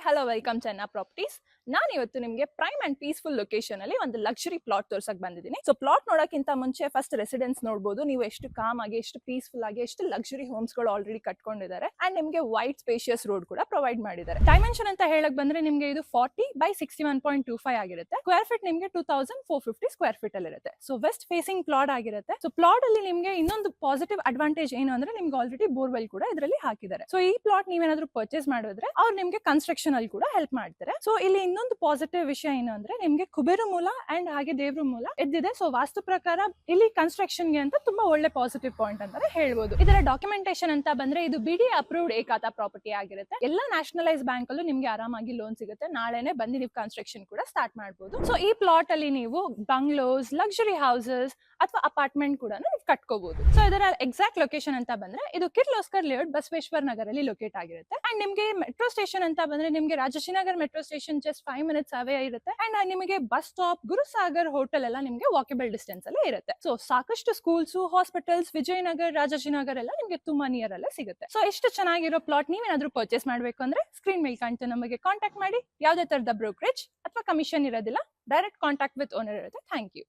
Hello welcome ಚೆನ್ನಾ properties. ನಾನು ಇವತ್ತು ನಿಮಗೆ ಪ್ರೈಮ್ ಅಂಡ್ ಪೀಸ್ಫುಲ್ ಲೊಕೇಶನ್ ಅಲ್ಲಿ ಒಂದು ಲಕ್ಸುರಿ ಪ್ಲಾಟ್ ತೋರ್ಸಕ್ ಬಂದಿದ್ದೀನಿ. ಸೊ ಪ್ಲಾಟ್ ನೋಡಕ್ಕಿಂತ ಮುಂಚೆ ಫಸ್ಟ್ ರೆಸಿಡೆನ್ಸ್ ನೋಡಬಹುದು. ನೀವು ಎಷ್ಟು ಕಾಮ್ ಆಗಿ, ಎಷ್ಟು ಪೀಸ್ಫುಲ್ ಆಗಿ, ಎಷ್ಟು ಲಕ್ಸುರಿ ಹೋಮ್ಸ್ ಗಳು ಆಲ್ರೆಡಿ ಕಟ್ಕೊಂಡಿದ್ದಾರೆ. ಅಂಡ್ ನಿಮಗೆ ವೈಡ್ ಸ್ಪೇಷಿಯಸ್ ರೋಡ್ ಕೂಡ ಪ್ರೊವೈಡ್ ಮಾಡಿದ್ದಾರೆ. ಡೈಮೆನ್ಷನ್ ಅಂತ ಹೇಳಕ್ ಬಂದ್ರೆ ನಿಮಗೆ ಇದು 40/61.25 ಆಗಿರುತ್ತೆ. ಸ್ಕ್ವೇರ್ ಫೀಟ್ ನಿಮಗೆ 2450 ಸ್ಕ್ವೇರ್ ಫೀಟ್ ಅಲ್ಲಿ ಇರುತ್ತೆ. ಸೊ ವೆಸ್ಟ್ ಫೇಸಿಂಗ್ ಪ್ಲಾಟ್ ಆಗಿರುತ್ತೆ. ಸೊ ಪ್ಲಾಟ್ ಅಲ್ಲಿ ನಿಮಗೆ ಇನ್ನೊಂದು ಪಾಸಿಟಿವ್ ಅಡ್ವಾಂಟೇಜ್ ಏನು ಅಂದ್ರೆ ನಿಮ್ಗೆ ಆಲ್ರೆಡಿ ಬೋರ್ವೆಲ್ ಕೂಡ ಇದರಲ್ಲಿ ಹಾಕಿದ್ದಾರೆ. ಸೊ ಈ ಪ್ಲಾಟ್ ನೀವೇನಾದ್ರೂ ಪರ್ಚೇಸ್ ಮಾಡಿದ್ರೆ ಅವ್ರು ನಿಮ್ಗೆ ಕನ್ಸ್ಟ್ರಕ್ಷನ್ ಅಲ್ಲಿ ಕೂಡ ಹೆಲ್ಪ್ ಮಾಡ್ತಾರೆ. ಸೊ ಇಲ್ಲಿ ಇನ್ನೊಂದು ಪಾಸಿಟಿವ್ ವಿಷಯ ಏನು ಅಂದ್ರೆ ನಿಮ್ಗೆ ಕುಬೇರ ಮೂಲ ಅಂಡ್ ಹಾಗೆ ದೇವ್ರ ಮೂಲ ಎದ್ದಿದೆ. ಸೊ ವಾಸ್ತು ಪ್ರಕಾರ ಇಲ್ಲಿ ಕನ್ಸ್ಟ್ರಕ್ಷನ್ ಗೆ ಅಂತ ತುಂಬಾ ಒಳ್ಳೆ ಪಾಸಿಟಿವ್ ಪಾಯಿಂಟ್ ಅಂತಾನೆ ಹೇಳ್ಬೋದು. ಇದರ ಡಾಕ್ಯುಮೆಂಟೇಶನ್ ಅಂತ ಬಂದ್ರೆ ಇದು BDA ಅಪ್ರೂವ್ಡ್ ಏಕಾತಾ ಪ್ರಾಪರ್ಟಿ ಆಗಿರುತ್ತೆ. ಎಲ್ಲ ನ್ಯಾಷನಲೈಸ್ ಬ್ಯಾಂಕ್ ಅಲ್ಲೂ ನಿಮ್ಗೆ ಆರಾಮಾಗಿ ಲೋನ್ ಸಿಗುತ್ತೆ. ನಾಳೆನೆ ಬಂದು ನೀವು ಕನ್ಸ್ಟ್ರಕ್ಷನ್ ಕೂಡ ಸ್ಟಾರ್ಟ್ ಮಾಡಬಹುದು. ಸೊ ಈ ಪ್ಲಾಟ್ ಅಲ್ಲಿ ನೀವು ಬಂಗ್ಲೋಸ್, ಲಕ್ಸುರಿ ಹೌಸಸ್ ಅಥವಾ ಅಪಾರ್ಟ್ಮೆಂಟ್ ಕೂಡ ಕಟ್ಕೋಬಹುದು. ಸೊ ಇದರ ಎಕ್ಸಾಕ್ಟ್ ಲೊಕೇಶನ್ ಅಂತ ಬಂದ್ರೆ ಇದು ಕಿರ್ಲೋಸ್ಕರ್ ಲೇಔಟ್, ಬಸವೇಶ್ವರ ನಗರಲ್ಲಿ ಲೊಕೇಟ್ ಆಗಿರುತ್ತೆ. ಅಂಡ್ ನಿಮ್ಗೆ ಮೆಟ್ರೋ ಸ್ಟೇಷನ್ ಅಂತ ಬಂದ್ರೆ ನಿಮ್ಗೆ ರಾಜಶಿನಗರ್ ಮೆಟ್ರೋ ಸ್ಟೇಷನ್ ಜಸ್ಟ್ 5 ಮಿನಿಟ್ಸ್ ಅವೇ ಇರುತ್ತೆ. ಅಂಡ್ ನಿಮಗೆ ಬಸ್ ಸ್ಟಾಪ್, ಗುರುಸಾಗರ್ ಹೋಟೆಲ್ ಎಲ್ಲ ನಿಮ್ಗೆ ವಾಕಬಲ್ ಡಿಸ್ಟೆನ್ಸ್ ಅಲ್ಲೇ ಇರುತ್ತೆ. ಸೊ ಸಾಕಷ್ಟು ಸ್ಕೂಲ್ಸ್, ಹಾಸ್ಪಿಟಲ್ಸ್, ವಿಜಯನಗರ್, ರಾಜಶಿನಗರ್ ಎಲ್ಲ ನಿಮ್ಗೆ ತುಂಬಾ ನಿಯರ್ ಅಲ್ಲೇ ಸಿಗುತ್ತೆ. ಸೊ ಇಷ್ಟು ಚೆನ್ನಾಗಿರೋ ಪ್ಲಾಟ್ ನೀವೇನಾದ್ರೂ ಪರ್ಚೇಸ್ ಮಾಡ್ಬೇಕು ಅಂದ್ರೆ ಸ್ಕ್ರೀನ್ ಮೇಲೆ ಕಾಣ್ತಾ ನಮಗೆ ಕಾಂಟ್ಯಾಕ್ಟ್ ಮಾಡಿ. ಯಾವುದೇ ತರದ ಬ್ರೋಕರೇಜ್ ಅಥವಾ ಕಮಿಷನ್ ಇರೋದಿಲ್ಲ. ಡೈರೆಕ್ಟ್ ಕಾಂಟ್ಯಾಕ್ಟ್ ವಿತ್ ಓನರ್ ಇರುತ್ತೆ. Thank you.